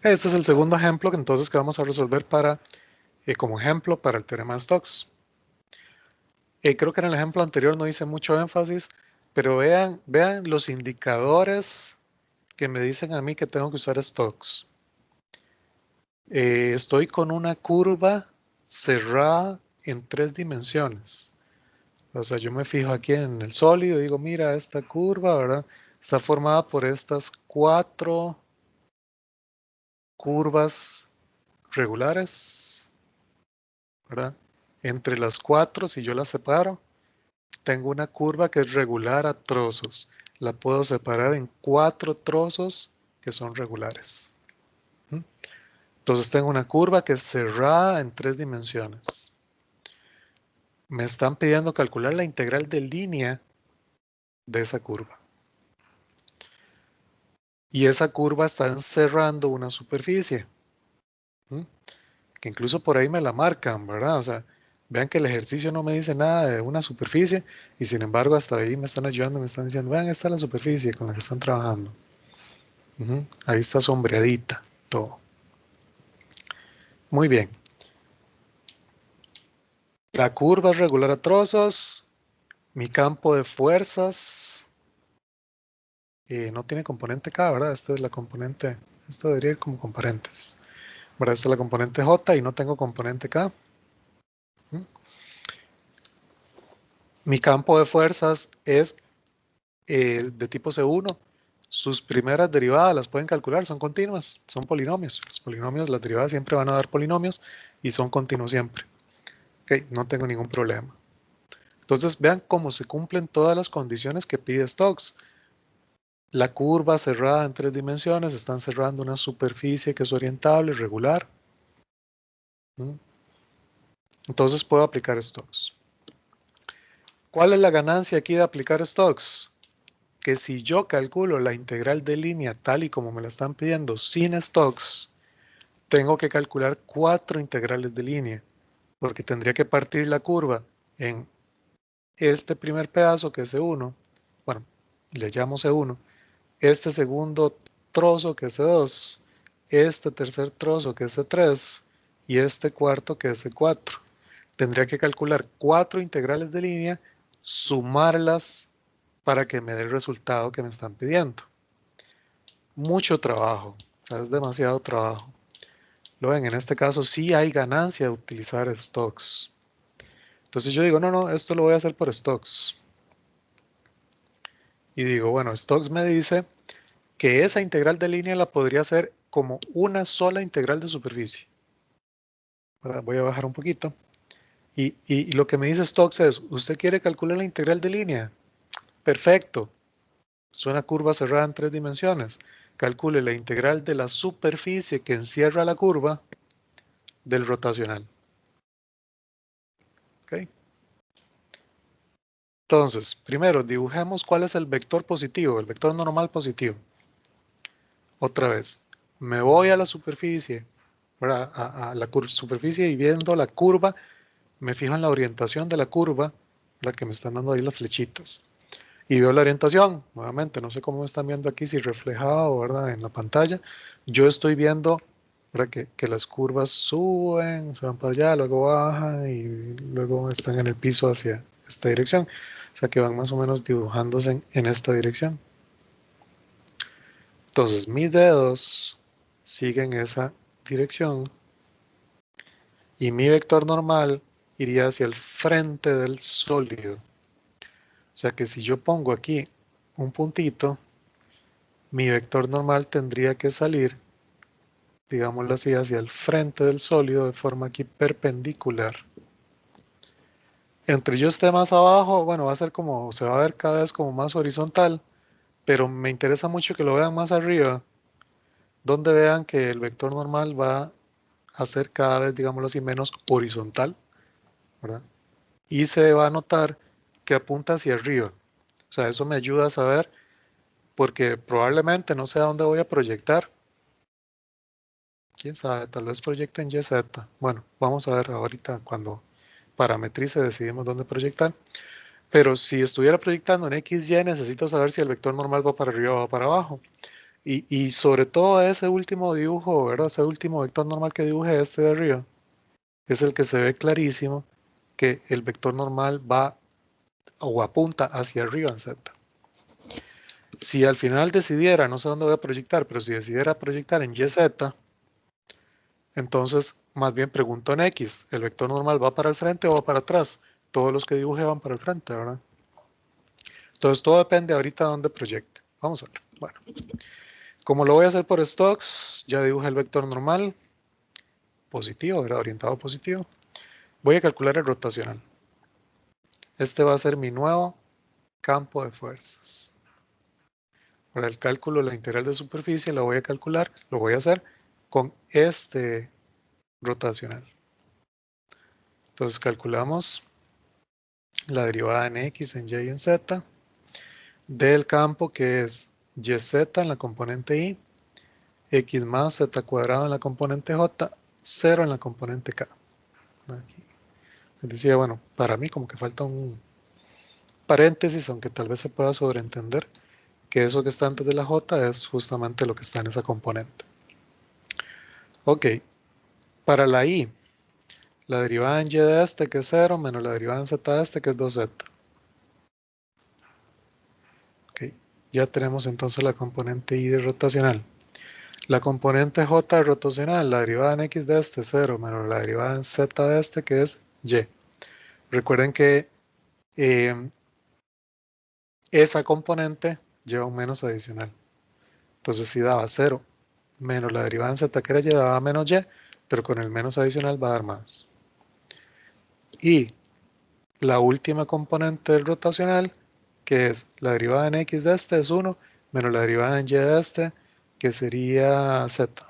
Este es el segundo ejemplo que entonces que vamos a resolver como ejemplo para el teorema de Stokes. Creo que en el ejemplo anterior no hice mucho énfasis, pero vean los indicadores que me dicen a mí que tengo que usar Stokes. Estoy con una curva cerrada en 3 dimensiones. O sea, yo me fijo aquí en el sólido y digo, mira, esta curva, ¿verdad? Está formada por estas 4 curvas regulares, ¿verdad? Entre las 4, si yo las separo, tengo una curva que es regular a trozos. La puedo separar en 4 trozos que son regulares. ¿Mm? Entonces tengo una curva que es cerrada en 3 dimensiones. Me están pidiendo calcular la integral de línea de esa curva. Y esa curva está encerrando una superficie. ¿Mm? Que incluso por ahí me la marcan, ¿verdad? O sea, vean que el ejercicio no me dice nada de una superficie y sin embargo hasta ahí me están ayudando, me están diciendo, vean, esta es la superficie con la que están trabajando. Ahí está sombreadita todo. Muy bien. La curva es regular a trozos. Mi campo de fuerzas no tiene componente K, ¿verdad? Esta es la componente, esto debería ir como con paréntesis. ¿Verdad? Esta es la componente J y no tengo componente K. ¿Mm? Mi campo de fuerzas es de tipo C1. Sus primeras derivadas las pueden calcular, son continuas, son polinomios. Los polinomios, las derivadas siempre van a dar polinomios y son continuos siempre. Ok, no tengo ningún problema. Entonces vean cómo se cumplen todas las condiciones que pide Stokes. La curva cerrada en 3 dimensiones están cerrando una superficie que es orientable, regular. ¿Mm? Entonces puedo aplicar Stokes. ¿Cuál es la ganancia aquí de aplicar Stokes? Que si yo calculo la integral de línea tal y como me la están pidiendo sin Stokes, tengo que calcular 4 integrales de línea, porque tendría que partir la curva en este primer pedazo que es C1, bueno, le llamo C1, este segundo trozo que es C2, este tercer trozo que es C3 y este cuarto que es C4. Tendría que calcular 4 integrales de línea, sumarlas para que me dé el resultado que me están pidiendo. Mucho trabajo, o sea, es demasiado trabajo. Lo ven, en este caso sí hay ganancia de utilizar Stokes. Entonces yo digo, no, esto lo voy a hacer por Stokes. Y digo, bueno, Stokes me dice que esa integral de línea la podría hacer como una sola integral de superficie. Ahora voy a bajar un poquito. Y lo que me dice Stokes es, ¿usted quiere calcular la integral de línea? Perfecto. Es una curva cerrada en 3 dimensiones. Calcule la integral de la superficie que encierra la curva del rotacional. ¿Okay? Entonces, primero dibujemos cuál es el vector positivo, el vector normal positivo. Otra vez, me voy a la superficie, a la superficie y viendo la curva, me fijo en la orientación de la curva, la que me están dando ahí las flechitas. Y veo la orientación, nuevamente, no sé cómo me están viendo aquí, si reflejado, ¿verdad? En la pantalla. Yo estoy viendo que las curvas suben, se van para allá, luego bajan y luego están en el piso hacia esta dirección. O sea que van más o menos dibujándose en esta dirección. Entonces mis dedos siguen esa dirección y mi vector normal iría hacia el frente del sólido. O sea que si yo pongo aquí un puntito, mi vector normal tendría que salir, digámoslo así, hacia el frente del sólido de forma aquí perpendicular. Entre yo esté más abajo, bueno, va a ser como, se va a ver cada vez como más horizontal, pero me interesa mucho que lo vean más arriba, donde vean que el vector normal va a ser cada vez, digámoslo así, menos horizontal, ¿verdad? Y se va a notar que apunta hacia arriba. O sea, eso me ayuda a saber, porque probablemente no sé a dónde voy a proyectar. Quién sabe, tal vez proyecte en YZ. Bueno, vamos a ver ahorita cuando parametrice decidimos dónde proyectar. Pero si estuviera proyectando en XY, necesito saber si el vector normal va para arriba o va para abajo. Y sobre todo ese último dibujo, ¿verdad? Ese último vector normal que dibujé, este de arriba, es el que se ve clarísimo que el vector normal va o apunta hacia arriba en Z. Si al final decidiera, no sé dónde voy a proyectar, pero si decidiera proyectar en YZ, entonces más bien pregunto en X, ¿el vector normal va para el frente o va para atrás? Todos los que dibujé van para el frente, ¿verdad? Entonces todo depende ahorita de dónde proyecte. Vamos a ver. Bueno, como lo voy a hacer por stocks, ya dibujé el vector normal, positivo, ¿verdad? Orientado positivo. Voy a calcular el rotacional. Este va a ser mi nuevo campo de fuerzas. Para el cálculo de la integral de superficie la voy a calcular, lo voy a hacer con este rotacional. Entonces calculamos la derivada en X, en Y y en Z del campo que es YZ en la componente Y, X más Z cuadrado en la componente J, 0 en la componente K. Aquí. Les decía, bueno, para mí como que falta un paréntesis, aunque tal vez se pueda sobreentender que eso que está antes de la J es justamente lo que está en esa componente. Ok, para la Y, la derivada en Y de este que es 0 menos la derivada en Z de este que es 2Z. Ok, ya tenemos entonces la componente Y de rotacional. La componente J de rotacional, la derivada en X de este 0 menos la derivada en Z de este que es Y. Recuerden que esa componente lleva un menos adicional. Entonces si daba 0 menos la derivada en Z que era Y daba menos Y, pero con el menos adicional va a dar más. Y la última componente del rotacional, que es la derivada en X de este es 1 menos la derivada en Y de este, que sería Z.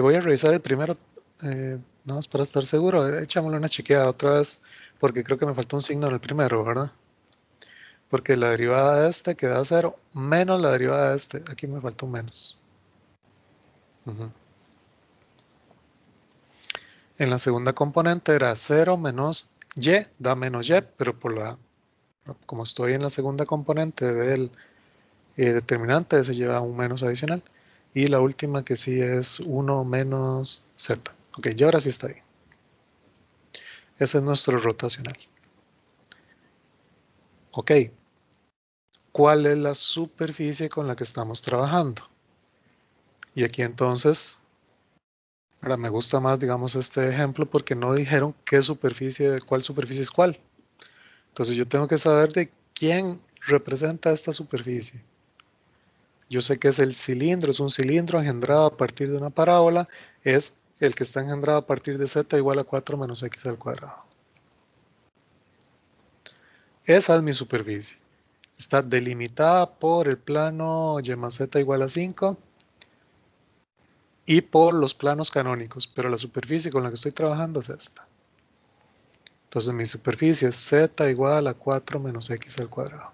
Voy a revisar el primero, nada más para estar seguro. Echámosle una chequeada otra vez, porque creo que me faltó un signo en el primero, ¿verdad? Porque la derivada de este queda 0 menos la derivada de este. Aquí me faltó un menos. En la segunda componente era 0 menos Y, da menos Y, pero como estoy en la segunda componente del determinante, se lleva un menos adicional. Y la última que sí es 1 menos Z. Ok, y ahora sí está bien. Ese es nuestro rotacional. Ok, ¿cuál es la superficie con la que estamos trabajando? Y aquí entonces, ahora me gusta más, digamos, este ejemplo porque no dijeron qué superficie, cuál superficie es cuál. Entonces yo tengo que saber de quién representa esta superficie. Yo sé que es el cilindro, es un cilindro engendrado a partir de una parábola, es el que está engendrado a partir de z igual a 4 menos x al cuadrado. Esa es mi superficie. Está delimitada por el plano y más z igual a 5 y por los planos canónicos, pero la superficie con la que estoy trabajando es esta. Entonces mi superficie es z igual a 4 menos x al cuadrado.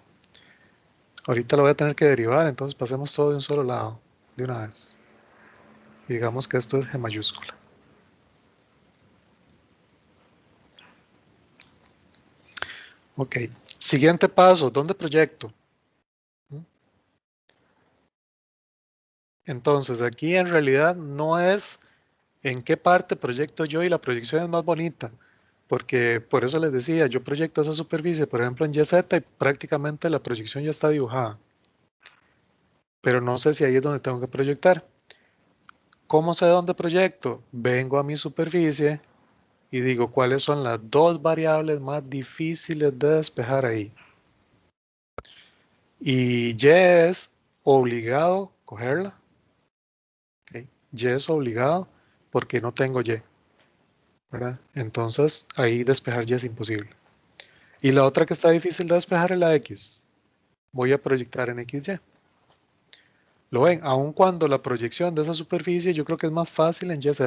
Ahorita lo voy a tener que derivar, entonces pasemos todo de un solo lado, de una vez. Y digamos que esto es G mayúscula. Ok, siguiente paso, ¿dónde proyecto? Entonces aquí en realidad no es en qué parte proyecto yo y la proyección es más bonita, porque por eso les decía, yo proyecto esa superficie, por ejemplo en YZ y prácticamente la proyección ya está dibujada, pero no sé si ahí es donde tengo que proyectar. ¿Cómo sé dónde proyecto? Vengo a mi superficie y digo cuáles son las dos variables más difíciles de despejar ahí. Y Y es obligado cogerla. ¿Ok? Y es obligado porque no tengo Y, ¿verdad? Entonces ahí despejar Y es imposible. Y la otra que está difícil de despejar es la X. Voy a proyectar en XY. ¿Lo ven? Aun cuando la proyección de esa superficie yo creo que es más fácil en YZ.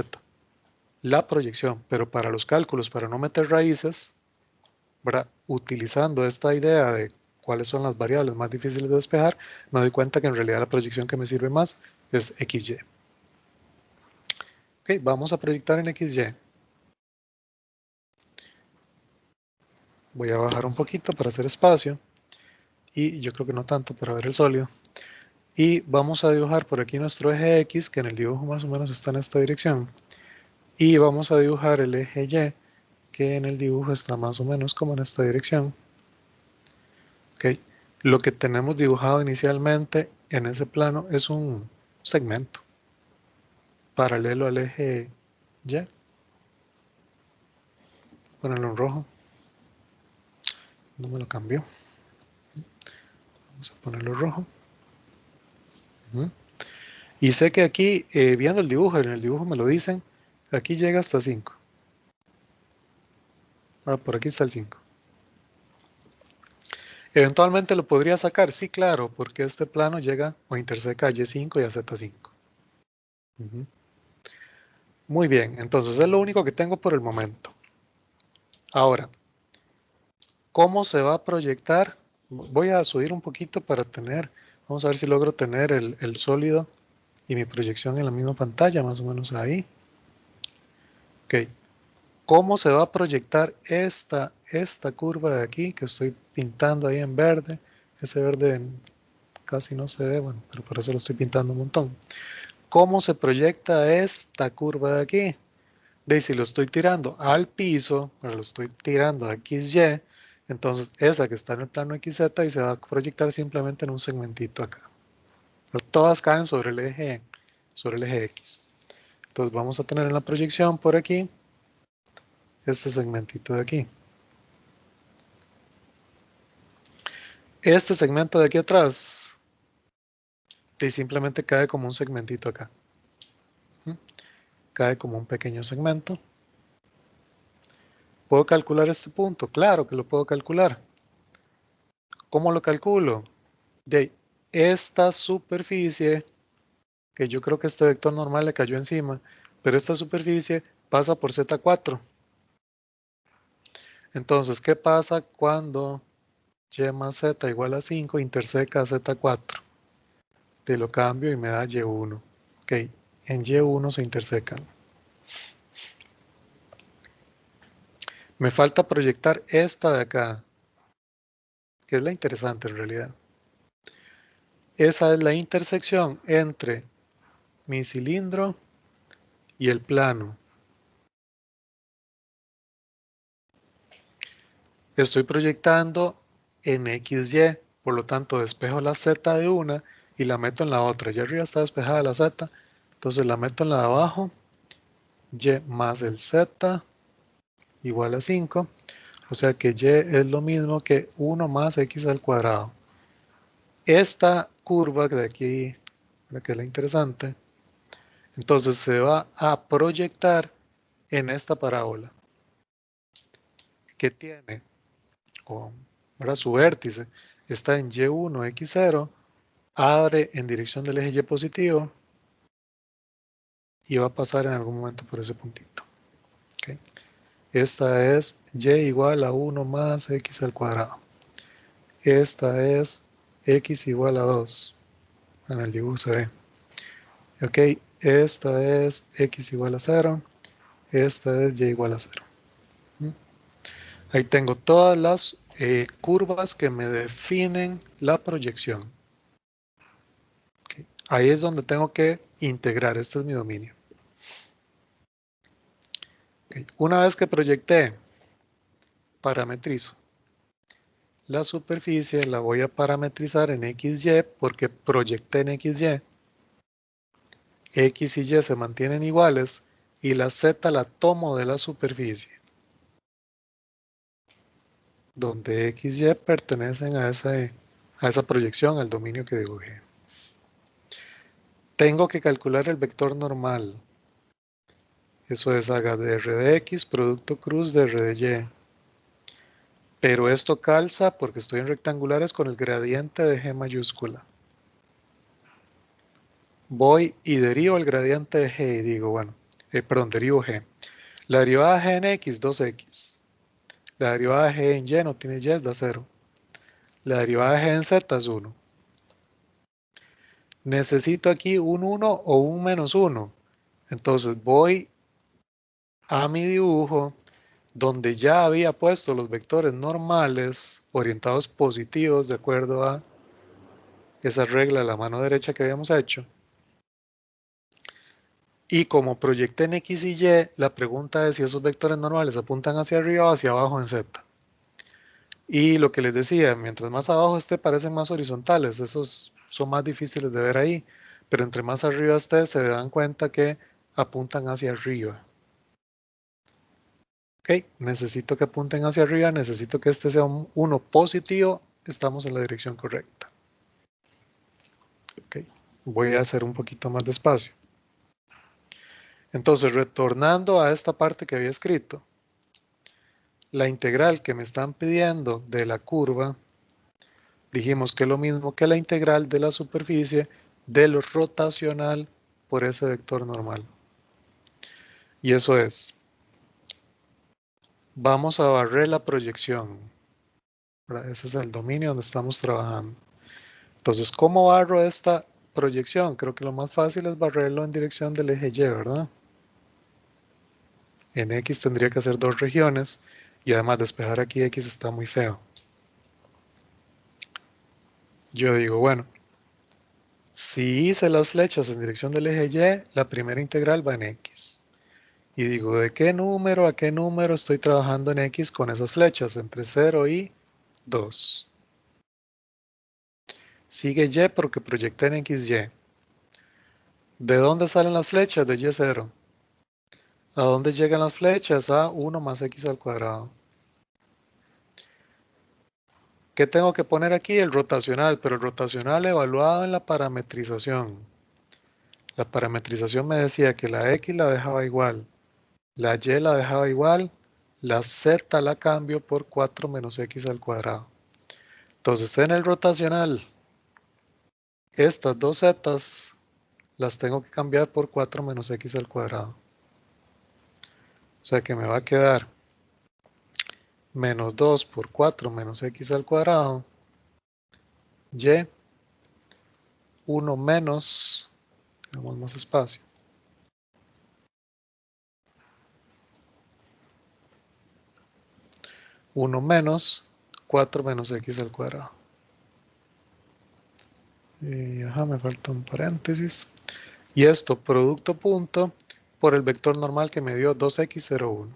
La proyección, pero para los cálculos, para no meter raíces, ¿verdad? Utilizando esta idea de cuáles son las variables más difíciles de despejar, me doy cuenta que en realidad la proyección que me sirve más es XY. Ok, vamos a proyectar en XY. Voy a bajar un poquito para hacer espacio. y yo creo que no tanto para ver el sólido. Y vamos a dibujar por aquí nuestro eje X, que en el dibujo más o menos está en esta dirección. Y vamos a dibujar el eje Y, que en el dibujo está más o menos como en esta dirección. Okay. Lo que tenemos dibujado inicialmente en ese plano es un segmento paralelo al eje Y. Ponerlo en rojo. No me lo cambió. Vamos a ponerlo rojo. Y sé que aquí, viendo el dibujo, en el dibujo me lo dicen, aquí llega hasta 5. Ahora por aquí está el 5. Eventualmente lo podría sacar, sí, claro, porque este plano llega o interseca a Y5 y a Z5. Muy bien, entonces es lo único que tengo por el momento. Ahora, ¿cómo se va a proyectar? Voy a subir un poquito para tener, vamos a ver si logro tener el sólido y mi proyección en la misma pantalla, más o menos ahí. Ok, ¿cómo se va a proyectar esta curva de aquí que estoy pintando ahí en verde? Ese verde casi no se ve, bueno, pero por eso lo estoy pintando un montón. ¿Cómo se proyecta esta curva de aquí? De si lo estoy tirando al piso, pero lo estoy tirando a XY, entonces esa que está en el plano XZ y se va a proyectar simplemente en un segmentito acá. Pero todas caen sobre el eje X. Entonces vamos a tener en la proyección por aquí este segmentito de aquí. Este segmento de aquí atrás y simplemente cae como un segmentito acá. Cae como un pequeño segmento. ¿Puedo calcular este punto? Claro que lo puedo calcular. ¿Cómo lo calculo? De esta superficie, que yo creo que este vector normal le cayó encima, pero esta superficie pasa por Z4. Entonces, ¿qué pasa cuando Y más Z igual a 5 interseca a Z4? Te lo cambio y me da Y1. Ok, en Y1 se intersecan. Me falta proyectar esta de acá, que es la interesante en realidad. Esa es la intersección entre mi cilindro y el plano. Estoy proyectando en XY, por lo tanto despejo la Z de una y la meto en la otra. Ya arriba está despejada la Z, entonces la meto en la de abajo. Y más el Z igual a 5. O sea que Y es lo mismo que 1 más X al cuadrado. Esta curva de aquí, la que es la interesante, entonces se va a proyectar en esta parábola que tiene, ahora su vértice está en Y1, X0, abre en dirección del eje Y positivo y va a pasar en algún momento por ese puntito. ¿Okay? Esta es Y igual a 1 más X al cuadrado. Esta es X igual a 2. En el dibujo se ve. Ok, esta es X igual a 0. Esta es Y igual a 0. Ahí tengo todas las curvas que me definen la proyección. Okay. Ahí es donde tengo que integrar. Este es mi dominio. Okay. Una vez que proyecté, parametrizo. La superficie la voy a parametrizar en XY porque proyecté en XY. X y Y se mantienen iguales y la Z la tomo de la superficie. Donde X y Y pertenecen a esa proyección, al dominio que dibujé. Tengo que calcular el vector normal. Eso es haga de R de X, producto cruz de R de Y. Pero esto calza porque estoy en rectangulares con el gradiente de G mayúscula. Voy y derivo el gradiente de G y digo, bueno, derivo G. La derivada de G en X, 2X. La derivada de G en Y no tiene Y, da 0. La derivada de G en Z es 1. Necesito aquí un 1 o un -1. Entonces voy a mi dibujo, donde ya había puesto los vectores normales orientados positivos de acuerdo a esa regla de la mano derecha que habíamos hecho. Y como proyecté en X y Y, la pregunta es si esos vectores normales apuntan hacia arriba o hacia abajo en Z. Y lo que les decía, mientras más abajo esté, parecen más horizontales. Esos son más difíciles de ver ahí. Pero entre más arriba esté, se dan cuenta que apuntan hacia arriba. Ok, necesito que apunten hacia arriba, necesito que este sea un 1 positivo. Estamos en la dirección correcta. Ok, voy a hacer un poquito más despacio. Entonces, retornando a esta parte que había escrito, la integral que me están pidiendo de la curva, dijimos que es lo mismo que la integral de la superficie de lo rotacional por ese vector normal. Y eso es, vamos a barrer la proyección. Ese es el dominio donde estamos trabajando. Entonces, ¿cómo barro esta proyección? Creo que lo más fácil es barrerlo en dirección del eje Y, ¿verdad? En X tendría que hacer dos regiones y además despejar aquí X está muy feo. Yo digo, bueno, si hice las flechas en dirección del eje Y, la primera integral va en X. Y digo, ¿de qué número a qué número estoy trabajando en X con esas flechas? Entre 0 y 2. Sigue Y porque proyecté en XY. ¿De dónde salen las flechas? De Y0. ¿A dónde llegan las flechas? A 1 más X al cuadrado. ¿Qué tengo que poner aquí? El rotacional, pero el rotacional evaluado en la parametrización. La parametrización me decía que la X la dejaba igual, la Y la dejaba igual, la Z la cambio por 4 menos X al cuadrado. Entonces en el rotacional, estas dos Z's las tengo que cambiar por 4 menos X al cuadrado. O sea que me va a quedar menos 2 por 4 menos X al cuadrado, Y, 1 menos, tenemos más espacio, 1 menos 4 menos X al cuadrado. Y me falta un paréntesis. Y esto, producto punto, por el vector normal que me dio 2x01.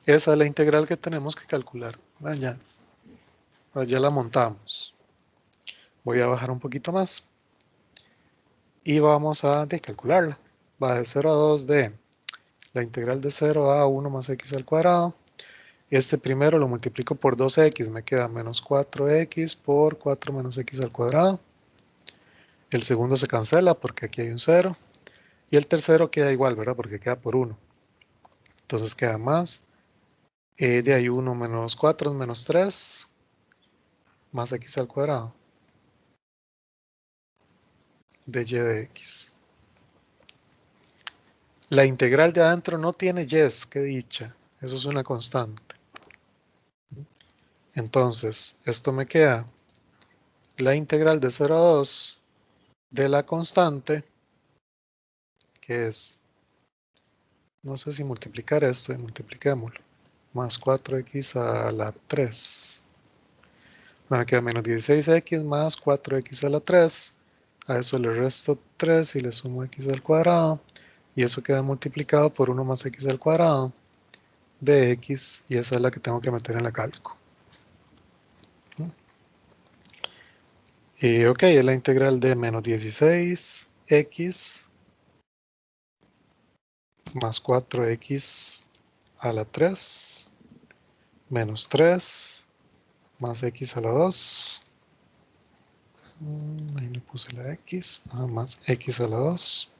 Esa es la integral que tenemos que calcular. Ya la montamos. Voy a bajar un poquito más. Y vamos a calcularla. Va de 0 a 2 de la integral de 0 a 1 más x al cuadrado. Este primero lo multiplico por 2x, me queda menos 4x por 4 menos x al cuadrado. El segundo se cancela porque aquí hay un 0. Y el tercero queda igual, ¿verdad? Porque queda por 1. Entonces queda más. De ahí 1 menos 4 es menos 3. Más x al cuadrado. De y de x. La integral de adentro no tiene y, qué dicha. Eso es una constante. Entonces, esto me queda la integral de 0 a 2 de la constante, que es, no sé si multiplicar esto y multipliquémoslo, más 4x a la 3. Me queda menos 16x más 4x a la 3. A eso le resto 3 y le sumo x al cuadrado. Y eso queda multiplicado por 1 más x al cuadrado de x. Y esa es la que tengo que meter en la cálculo. Y ok, es la integral de menos 16x más 4x a la 3 menos 3 más x a la 2. Ahí le puse la x, más x a la 2.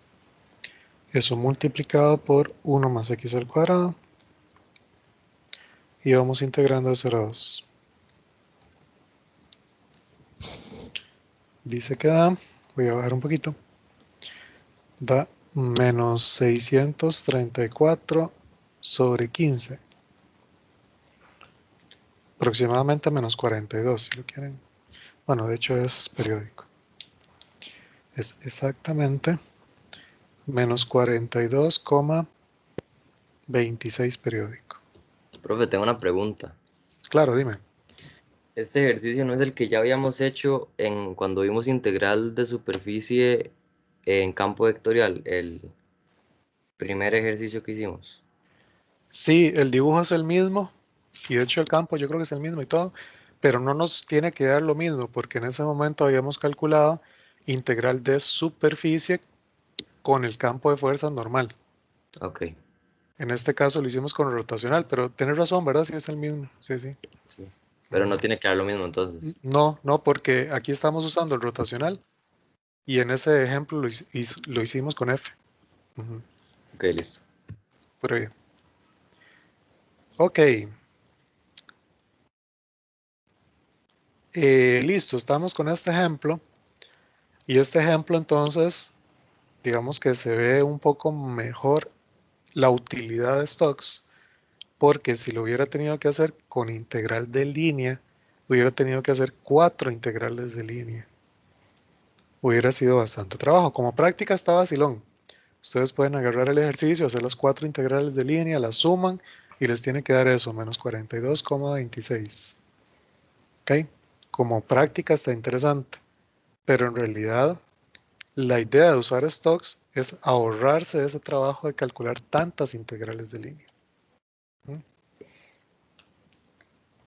Eso multiplicado por 1 más x al cuadrado. Y vamos integrando de 0 a 2. Dice que da, voy a bajar un poquito, da menos 634 sobre 15. Aproximadamente menos 42, si lo quieren. Bueno, de hecho es periódico. Es exactamente menos 42,42 26 periódico. Profe, tengo una pregunta. Claro, dime. Este ejercicio no es el que ya habíamos hecho cuando vimos integral de superficie en campo vectorial, el primer ejercicio que hicimos. Sí, el dibujo es el mismo, y de hecho el campo yo creo que es el mismo y todo, pero no nos tiene que dar lo mismo, porque en ese momento habíamos calculado integral de superficie con el campo de fuerza normal. Ok, En este caso lo hicimos con rotacional, pero tienes razón, ¿verdad? Sí, es el mismo. Sí, sí. sí. Pero Ujú. no tiene que dar lo mismo entonces. No, no, porque aquí estamos usando el rotacional y en ese ejemplo lo hicimos con F. Ujú. Ok, listo. Pero bien. Ok, listo, estamos con este ejemplo. Y este ejemplo entonces, digamos que se ve un poco mejor la utilidad de Stokes, porque si lo hubiera tenido que hacer con integral de línea, hubiera tenido que hacer 4 integrales de línea. Hubiera sido bastante trabajo. Como práctica está vacilón. Ustedes pueden agarrar el ejercicio, hacer las 4 integrales de línea, las suman y les tiene que dar eso, menos 42,26. ¿Ok? Como práctica está interesante, pero en realidad la idea de usar stocks es ahorrarse ese trabajo de calcular tantas integrales de línea. ¿Mm?